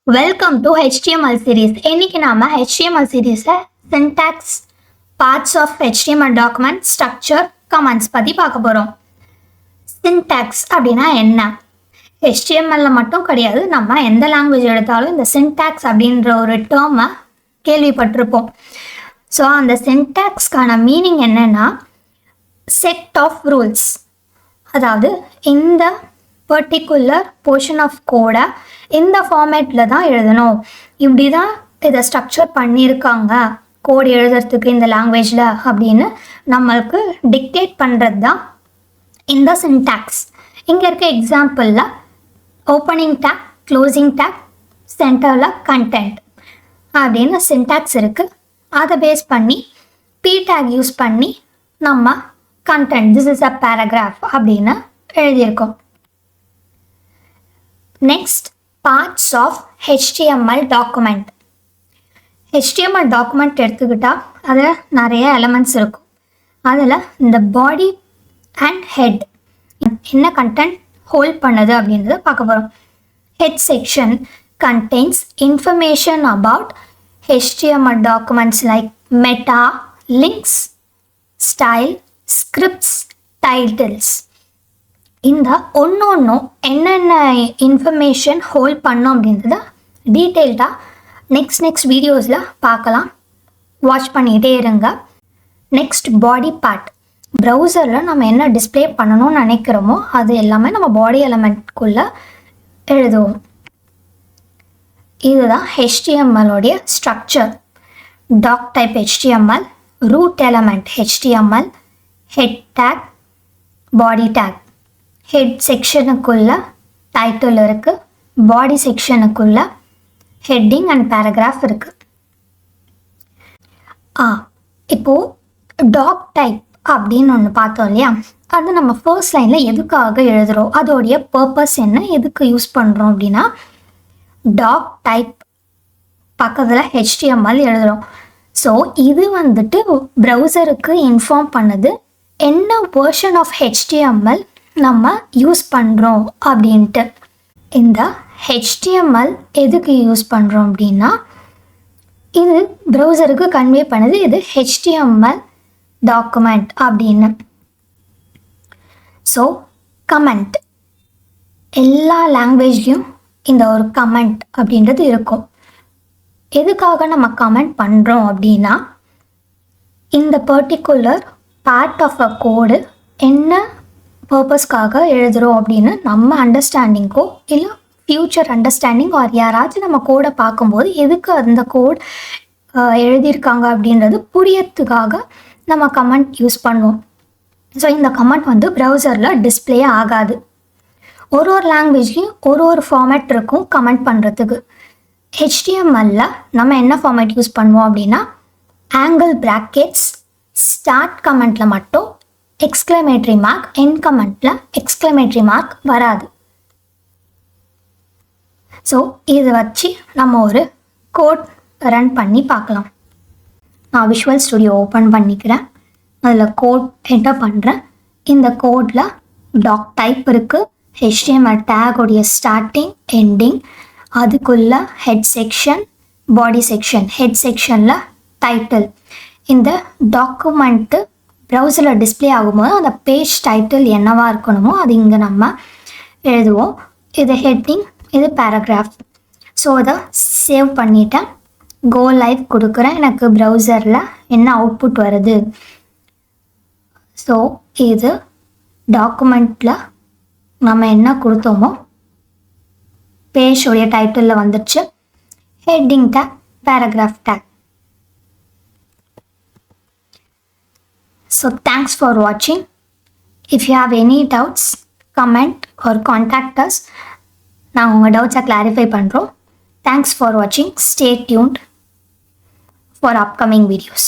Welcome to HTML series. இன்னைக்கு நாம HTML சீரீஸ்ல syntax, parts of HTML document, structure, comments பத்தி பார்க்க போறோம். சின்டாக்ஸ் அப்படின்னா என்ன? HTML மட்டும் கிடையாது, நம்ம எந்த லாங்குவேஜ் எடுத்தாலும் இந்த சின்டாக்ஸ் அப்படின்ற ஒரு டேர்மை கேள்விப்பட்டிருப்போம். ஸோ அந்த சின்டாக்ஸ்க்கான மீனிங் என்னன்னா செட் ஆஃப் ரூல்ஸ். அதாவது இந்த பர்டிகுலர் போர்ஷன் ஆஃப் கோடை இந்த ஃபார்மேட்டில் தான் எழுதணும், இப்படி தான் இதை ஸ்ட்ரக்சர் பண்ணியிருக்காங்க கோடு எழுதுறதுக்கு இந்த லாங்குவேஜில் அப்படின்னு நம்மளுக்கு டிக்டேட் பண்ணுறது தான் இந்த சின்டாக்ஸ். இங்கே இருக்க எக்ஸாம்பிளில் ஓப்பனிங் டேக், க்ளோசிங் டேக், சென்டரில் கண்டென்ட் அப்படின்னு சின்டாக்ஸ் இருக்குது. அதை பேஸ் பண்ணி பி டேக் யூஸ் பண்ணி நம்ம content, this is a paragraph அப்படின்னு எழுதியிருக்கோம். Next, parts of HTML document. HTML document எடுத்துக்கிட்டால் அதில் நிறைய எலமெண்ட்ஸ் இருக்கும். அதில் இந்த பாடி அண்ட் ஹெட் என்ன கண்டென்ட் ஹோல்ட் பண்ணுது அப்படின்றத பார்க்க போகிறோம். Head section contains information about HTML documents like meta, links, style, scripts, titles. இந்த ஒன்றும் என்னென்ன இன்ஃபர்மேஷன் ஹோல்ட் பண்ணோம் அப்படின்றத டீட்டெயில்டாக நெக்ஸ்ட் வீடியோஸில் பார்க்கலாம். வாட்ச் பண்ணிகிட்டே இருங்க. Next, body part. ப்ரௌசரில் நம்ம என்ன டிஸ்பிளே பண்ணணும்னு நினைக்கிறோமோ அது எல்லாமே நம்ம பாடி எலமெண்ட்குள்ளே எழுதுவோம். இதுதான் HTMLோடைய structure. Doctype HTML, root element HTML, head tag, body tag. Head செக்ஷனுக்குள்ள டைட்டில் இருக்குது, பாடி செக்ஷனுக்குள்ள ஹெட்டிங் அண்ட் பேராகிராஃப் இருக்குது. இப்போது டாக் டைப் அப்படின்னு ஒன்று பார்த்தோம் இல்லையா, அது நம்ம ஃபர்ஸ்ட் லைனில் எதுக்காக எழுதுகிறோம், அதோடைய பர்பஸ் என்ன, எதுக்கு யூஸ் பண்ணுறோம் அப்படின்னா டாக் டைப் பக்கத்தில் HTML எழுதுகிறோம். ஸோ இது வந்துட்டு ப்ரௌசருக்கு இன்ஃபார்ம் பண்ணுது என்ன வேர்ஷன் ஆஃப் HTML நம்ம யூஸ் பண்ணுறோம் அப்படின்ட்டு. இந்த HTML எதுக்கு யூஸ் பண்ணுறோம் அப்படின்னா இது ப்ரௌசருக்கு கன்வே பண்ணுது இது HTML டாக்குமெண்ட் அப்படின்னு. ஸோ கமெண்ட், எல்லா லாங்குவேஜ்லேயும் இந்த ஒரு கமெண்ட் அப்படின்றது இருக்கும். எதுக்காக நம்ம கமெண்ட் பண்ணுறோம் அப்படின்னா இந்த பர்டிகுலர் பார்ட் ஆஃப் அ கோடு என்ன பர்பஸ்க்காக எழுதுகிறோம் அப்படின்னு நம்ம அண்டர்ஸ்டாண்டிங்கோ இல்லை ஃப்யூச்சர் அண்டர்ஸ்டாண்டிங் ஆர் யாராச்சும் நம்ம கோடை பார்க்கும்போது எதுக்கு அந்த கோட் எழுதியிருக்காங்க அப்படின்றது புரியறதுக்காக நம்ம கமெண்ட் யூஸ் பண்ணுவோம். ஸோ இந்த கமெண்ட் வந்து ப்ரௌசரில் டிஸ்பிளே ஆகாது. ஒரு லாங்குவேஜ்லேயும் ஒரு ஃபார்மேட் இருக்கும் கமெண்ட் பண்ணுறதுக்கு. HTMLல நம்ம என்ன ஃபார்மேட் யூஸ் பண்ணுவோம் அப்படின்னா ஆங்கிள் ப்ராக்கெட்ஸ், ஸ்டார்ட் கமெண்ட்டில் மட்டும் எக்ஸ்க்ளமேட்ரி மார்க், எண்ட் கமெண்ட்டில் எக்ஸ்க்ளமேட்ரி மார்க் வராது. ஸோ இதை வச்சு நம்ம ஒரு கோட் ரன் பண்ணி பார்க்கலாம். நான் விஷுவல் ஸ்டுடியோ ஓப்பன் பண்ணிக்கிறேன், அதில் கோட் என்டர் பண்ணுறேன். இந்த கோடில் டாக் டைப் இருக்குது, HTML டேகோடைய ஸ்டார்டிங், எண்டிங், அதுக்குள்ள ஹெட் செக்ஷன், பாடி செக்ஷன். ஹெட் செக்ஷனில் டைட்டில். இந்த டாக்குமெண்ட்டு ப்ரௌசரில் டிஸ்பிளே ஆகும்போது அந்த பேஜ் டைட்டில் என்னவா இருக்கணுமோ அது இங்கே நம்ம எழுதுவோம். இது ஹெட்டிங், இது பேராகிராஃப். ஸோ அதை சேவ் பண்ணிவிட்டேன், கோ லைவ் கொடுக்குறேன். எனக்கு ப்ரௌசரில் என்ன அவுட்புட் வருது. ஸோ இது டாக்குமெண்ட்டில் நம்ம என்ன கொடுத்தோமோ பேஜோடைய டைட்டிலில் வந்துடுச்சு. Heading take, paragraph take. So thanks for watching. If you have any doubts, comment or contact us. நான் உங்கள் டவுட்ஸை கிளாரிஃபை பண்ணுறோம். Thanks for watching. Stay tuned for upcoming videos.